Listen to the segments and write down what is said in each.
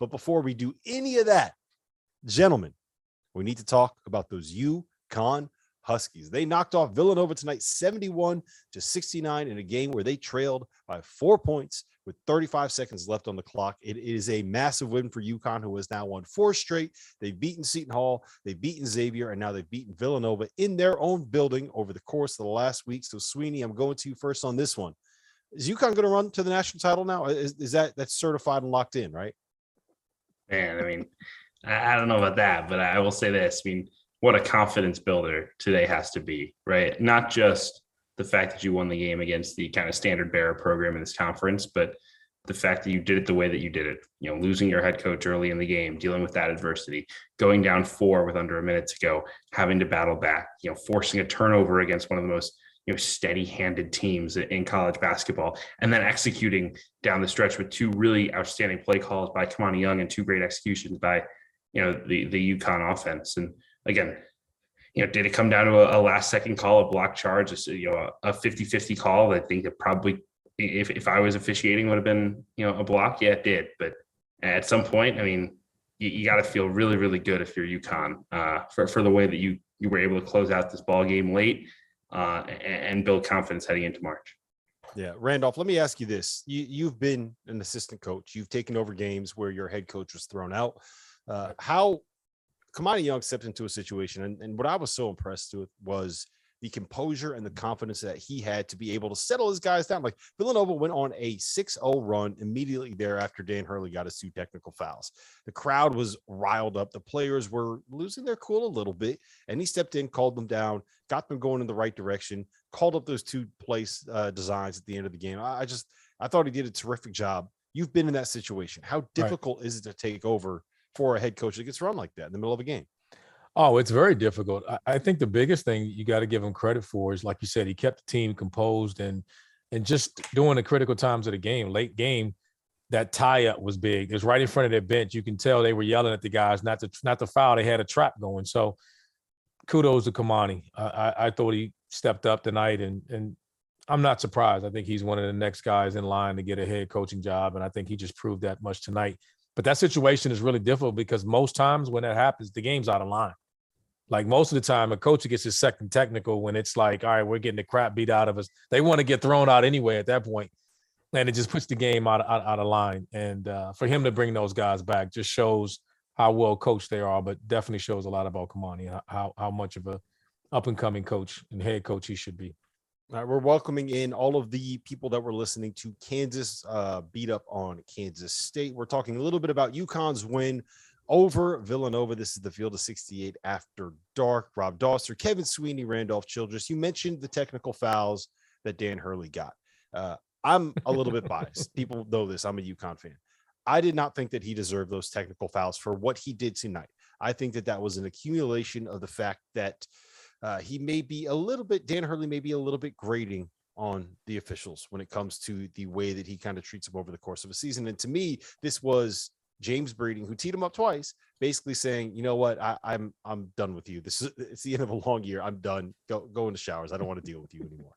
But before we do any of that, gentlemen, we need to talk about those UConn Huskies. They knocked off Villanova tonight 71-69 in a game where they trailed by 4 points with 35 seconds left on the clock. It is a massive win for UConn, who has now won 4 straight. They've beaten Seton Hall, they've beaten Xavier, and now they've beaten Villanova in their own building over the course of the last week. So, Sweeney, I'm going to you first on this one. Is UConn going to run to the national title now? Is that's certified and locked in, right? Man, I mean, I don't know about that, but I will say this. I mean, what a confidence builder today has to be, right? Not just the fact that you won the game against the kind of standard bearer program in this conference, but the fact that you did it the way that you did it, losing your head coach early in the game, dealing with that adversity, going down 4 with under a minute to go, having to battle back, forcing a turnover against one of the most, steady-handed teams in college basketball, and then executing down the stretch with 2 really outstanding play calls by Kamani Young and 2 great executions by, the UConn offense. And again, did it come down to a last second call, a block charge, a 50-50 call? I think it probably, if I was officiating, would have been, a block. Yeah, it did. But at some point, I mean, you got to feel really, really good if you're UConn for the way that you were able to close out this ball game late and build confidence heading into March. Yeah. Randolph, let me ask you this. You've been an assistant coach. You've taken over games where your head coach was thrown out. How Kamani Young stepped into a situation, and what I was so impressed with was the composure and the confidence that he had to be able to settle his guys down. Like, Villanova went on a 6-0 run immediately thereafter Dan Hurley got his 2 technical fouls. The crowd was riled up. The players were losing their cool a little bit, and he stepped in, called them down, got them going in the right direction, called up those 2 place designs at the end of the game. I thought he did a terrific job. You've been in that situation. How difficult is it to take over for a head coach that gets run like that in the middle of a game? Oh, it's very difficult. I think the biggest thing you got to give him credit for is, like you said, he kept the team composed and just during the critical times of the game, late game, that tie-up was big. It was right in front of their bench. You can tell they were yelling at the guys not to foul. They had a trap going. So kudos to Kamani. I thought he stepped up tonight, and I'm not surprised. I think he's one of the next guys in line to get a head coaching job, and I think he just proved that much tonight. But that situation is really difficult because most times when that happens, the game's out of line. Like, most of the time, a coach gets his second technical when it's like, all right, we're getting the crap beat out of us. They want to get thrown out anyway at that point, and it just puts the game out of line. And for him to bring those guys back just shows how well coached they are, but definitely shows a lot about Kamani and how much of a up-and-coming coach and head coach he should be. All right, we're welcoming in all of the people that were listening to Kansas beat up on Kansas State. We're talking a little bit about UConn's win over Villanova. This is the Field of 68 After Dark. Rob Doster, Kevin Sweeney, Randolph Childress. You mentioned the technical fouls that Dan Hurley got. I'm a little bit biased. People know this. I'm a UConn fan. I did not think that he deserved those technical fouls for what he did tonight. I think that was an accumulation of the fact that he may be a little bit, Dan Hurley may be a little bit grating on the officials when it comes to the way that he kind of treats them over the course of a season. And to me, this was James Breeding, who teed him up twice, basically saying, you know what, I'm done with you. It's the end of a long year. I'm done. Go in the showers. I don't want to deal with you anymore.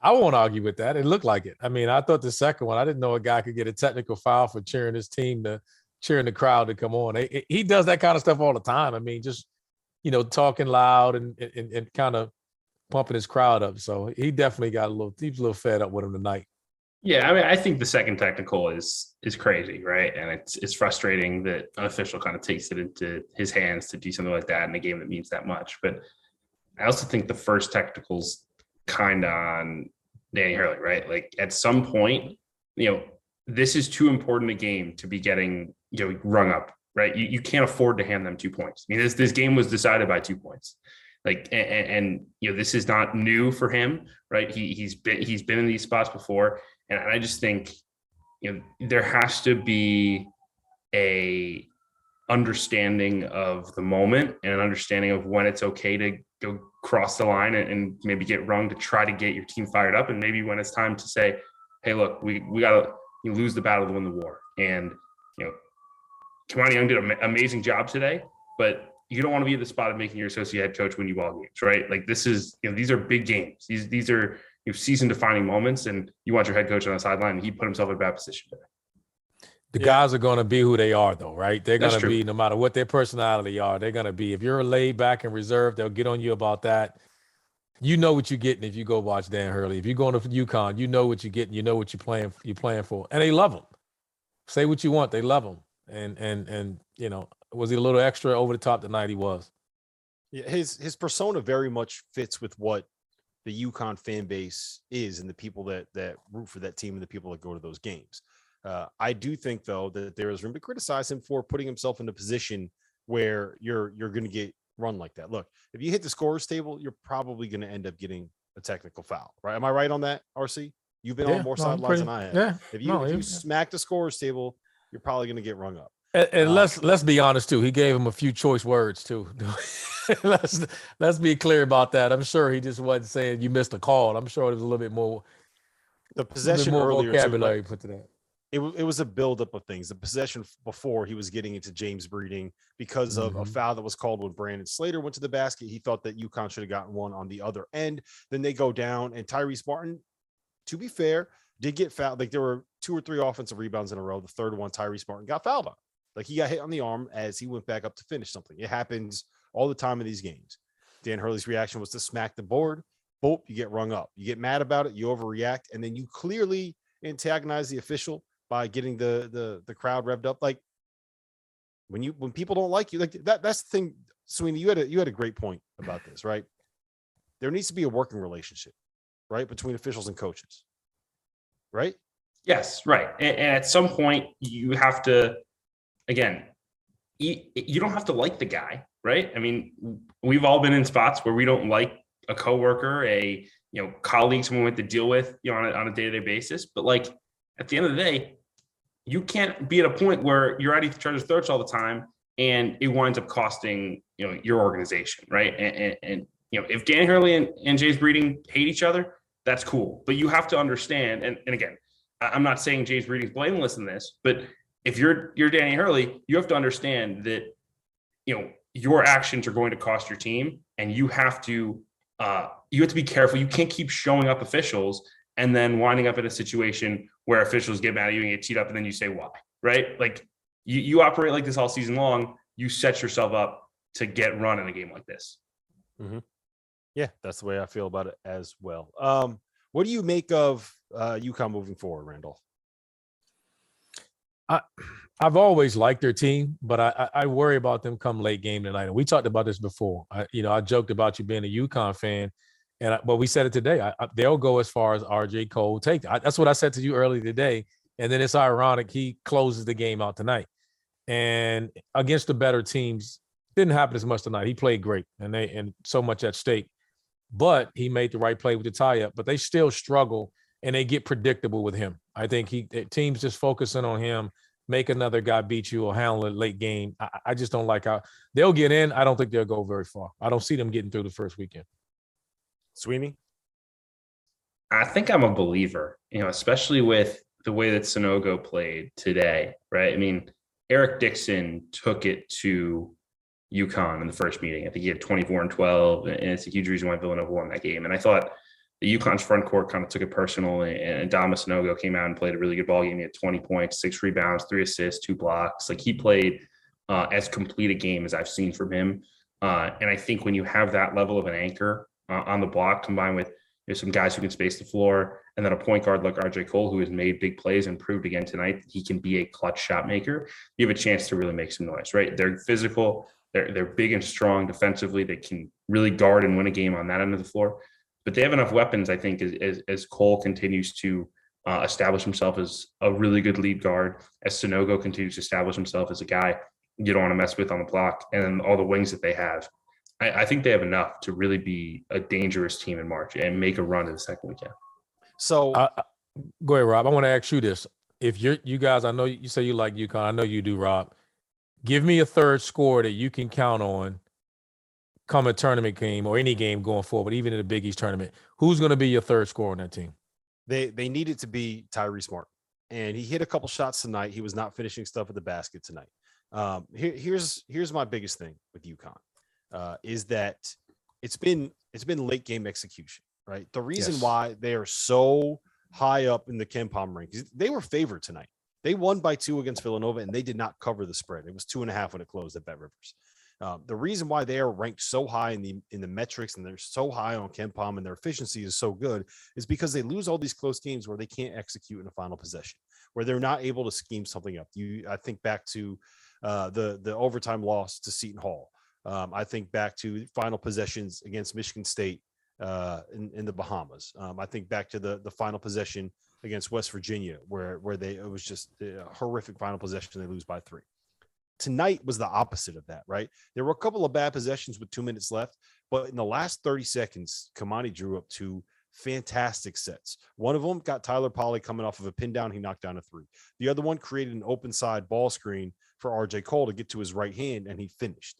I won't argue with that. It looked like it. I mean, I thought the second one, I didn't know a guy could get a technical foul for cheering his team cheering the crowd to come on. He does that kind of stuff all the time. I mean, just, talking loud and kind of pumping his crowd up. So he definitely he's a little fed up with him tonight. Yeah, I mean, I think the second technical is crazy, right? And it's frustrating that an official kind of takes it into his hands to do something like that in a game that means that much. But I also think the first technical's kind of on Danny Hurley, right? Like, at some point, this is too important a game to be getting rung up, right? You can't afford to hand them 2 points. I mean, this game was decided by 2 points. Like, and this is not new for him, right? He's been in these spots before. And I just think, there has to be a understanding of the moment and an understanding of when it's okay to go cross the line and maybe get rung to try to get your team fired up. And maybe when it's time to say, hey, look, we got to lose the battle to win the war. And, Kamani Young did an amazing job today, but you don't want to be at the spot of making your associate head coach win you ball games, right? Like, this is, these are big games. These are season defining moments, and you want your head coach on the sideline, and he put himself in a bad position today. The Yeah. guys are going to be who they are, though, right? They're That's going to true. be, no matter what their personality are, they're going to be. If you're laid back and reserved, they'll get on you about that. You know what you're getting if you go watch Dan Hurley. If you're going to UConn, you know what you're getting. You know what you're playing for, and they love him. Say what you want, they love him. And was he a little extra over the top tonight? He was. Yeah, his persona very much fits with what the UConn fan base is and the people that root for that team and the people that go to those games. I do think, though, that there is room to criticize him for putting himself in a position where you're going to get run like that. Look, if you hit the scorers table, you're probably going to end up getting a technical foul, right? Am I right on that, RC? You've been on more sidelines than I have. Yeah. If you smack the scorers table, you're probably going to get rung up. And let's be honest too. He gave him a few choice words too. let's be clear about that. I'm sure he just wasn't saying you missed a call. I'm sure it was a little bit more. The possession more earlier vocabulary too, put to that. It was a buildup of things. The possession before, he was getting into James Breeding because of a foul that was called when Brandon Slater went to the basket. He thought that UConn should have gotten one on the other end. Then they go down, and Tyrese Martin, to be fair, did get fouled. Like there were 2 or 3 offensive rebounds in a row. The third one, Tyrese Martin got fouled on. Like he got hit on the arm as he went back up to finish something. It happens all the time in these games. Dan Hurley's reaction was to smack the board. Boom, you get rung up. You get mad about it. You overreact, and then you clearly antagonize the official by getting the crowd revved up. Like when people don't like you, like that's the thing. Sweeney, you had a great point about this, right? There needs to be a working relationship, right, between officials and coaches, right? Yes, right. And at some point, you have to, again, you don't have to like the guy, right? I mean, we've all been in spots where we don't like a coworker, colleague, someone we have to deal with, on a day-to-day basis. But like at the end of the day, you can't be at a point where you're at each other's throats all the time, and it winds up costing your organization, right? And if Dan Hurley and James Breeding hate each other, that's cool. But you have to understand, and again, I'm not saying James Breeding's blameless in this, but if you're Danny Hurley, you have to understand that your actions are going to cost your team, and you have to be careful. You can't keep showing up officials and then winding up in a situation where officials get mad at you and get teed up, and then you say why, right? Like you operate like this all season long. You set yourself up to get run in a game like this. Mm-hmm. Yeah, that's the way I feel about it as well. What do you make of UConn moving forward, Randolph? I've always liked their team, but I worry about them come late game tonight. And we talked about this before. I joked about you being a UConn fan, but we said it today. They'll go as far as RJ Cole take. That's what I said to you earlier today. And then it's ironic he closes the game out tonight. And against the better teams, didn't happen as much tonight. He played great, and so much at stake. But he made the right play with the tie-up. But they still struggle, and they get predictable with him. I think teams just focusing on him, make another guy beat you or handle it late game. I just don't like how they'll get in. I don't think they'll go very far. I don't see them getting through the first weekend. Sweeney? I think I'm a believer, especially with the way that Sonogo played today, right? I mean, Eric Dixon took it to UConn in the first meeting. I think he had 24 and 12, and it's a huge reason why Villanova won that game. And I thought the UConn's front court kind of took it personal, and Dama Sonogo came out and played a really good ball game. He had 20 points, 6 rebounds, 3 assists, 2 blocks. Like he played as complete a game as I've seen from him. And I think when you have that level of an anchor on the block, combined with some guys who can space the floor, and then a point guard like RJ Cole, who has made big plays and proved again tonight that he can be a clutch shot maker, you have a chance to really make some noise, right? They're physical. They're big and strong defensively. They can really guard and win a game on that end of the floor. But they have enough weapons, I think, as Cole continues to establish himself as a really good lead guard, as Sonogo continues to establish himself as a guy you don't want to mess with on the block, and then all the wings that they have. I think they have enough to really be a dangerous team in March and make a run to the second weekend. So go ahead, Rob. I want to ask you this. If you guys, I know you say you like UConn. I know you do, Rob. Give me a third scorer that you can count on come a tournament game or any game going forward, even in the Big East tournament. Who's going to be your third scorer on that team? They needed to be Tyrese Martin, and he hit a couple shots tonight. He was not finishing stuff at the basket tonight. Here's my biggest thing with UConn is that it's been late game execution, right? The reason why they are so high up in the KenPom rankings, they were favored tonight. They won by 2 against Villanova, and they did not cover the spread. It was 2.5 when it closed at Bet Rivers. The reason why they are ranked so high in the metrics and they're so high on KenPom and their efficiency is so good is because they lose all these close games where they can't execute in a final possession, where they're not able to scheme something up. I think back to the overtime loss to Seton Hall. I think back to final possessions against Michigan State in the Bahamas. I think back to the final possession against West Virginia, where it was just a horrific final possession. They lose by 3. Tonight was the opposite of that, right? There were a couple of bad possessions with 2 minutes left, but in the last 30 seconds, Kamani drew up 2 fantastic sets. One of them got Tyler Polley coming off of a pin down. He knocked down a 3. The other one created an open side ball screen for RJ Cole to get to his right hand, and he finished.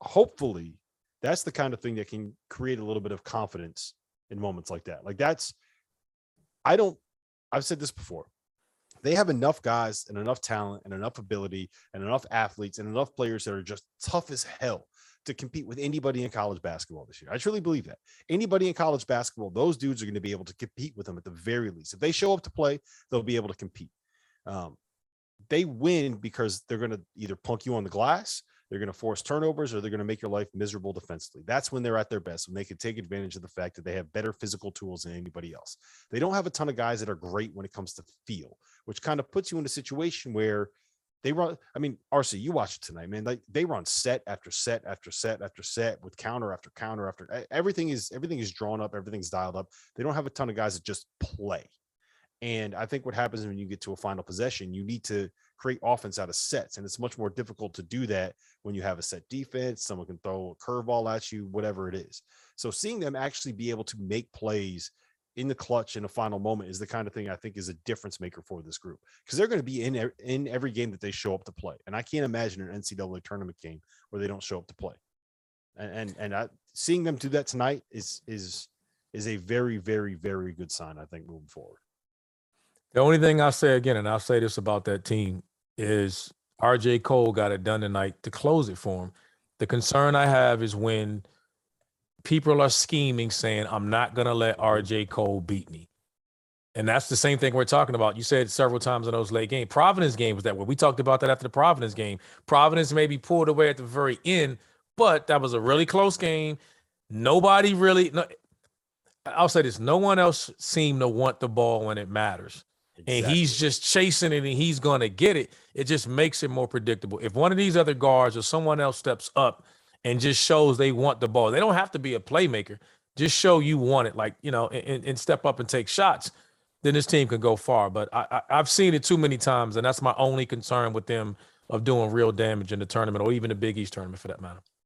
Hopefully that's the kind of thing that can create a little bit of confidence in moments like that. I've said this before. They have enough guys and enough talent and enough ability and enough athletes and enough players that are just tough as hell to compete with anybody in college basketball this year. I truly believe that. Anybody in college basketball, those dudes are going to be able to compete with them at the very least. If they show up to play, they'll be able to compete. They win because they're going to either punk you on the glass, they're going to force turnovers, or they're going to make your life miserable defensively. That's when they're at their best, when they can take advantage of the fact that they have better physical tools than anybody else. They don't have a ton of guys that are great when it comes to feel, which kind of puts you in a situation where they run. I mean, RC, you watch it tonight, man. Like, they run set after set after set after set with counter after counter after everything is drawn up. Everything's dialed up. They don't have a ton of guys that just play. And I think what happens when you get to a final possession, you need to create offense out of sets. And it's much more difficult to do that when you have a set defense. Someone can throw a curveball at you, whatever it is. So seeing them actually be able to make plays in the clutch in a final moment is the kind of thing I think is a difference maker for this group, because they're going to be in every game that they show up to play. And I can't imagine an NCAA tournament game where they don't show up to play. And seeing them do that tonight is a very, very, very good sign, I think, moving forward. The only thing I'll say again, and I'll say this about that team, is RJ Cole got it done tonight to close it for him. The concern I have is when people are scheming, saying, I'm not going to let RJ Cole beat me. And that's the same thing we're talking about. You said several times in those late games. Providence game was that way. We talked about that after the Providence game. Providence maybe pulled away at the very end, but that was a really close game. Nobody really, I'll say this, no one else seemed to want the ball when it matters. Exactly. And he's just chasing it and he's going to get it. It just makes it more predictable. If one of these other guards or someone else steps up and just shows they want the ball, they don't have to be a playmaker. Just show you want it, like, and step up and take shots, then this team can go far. But I've seen it too many times, and that's my only concern with them of doing real damage in the tournament or even the Big East tournament for that matter.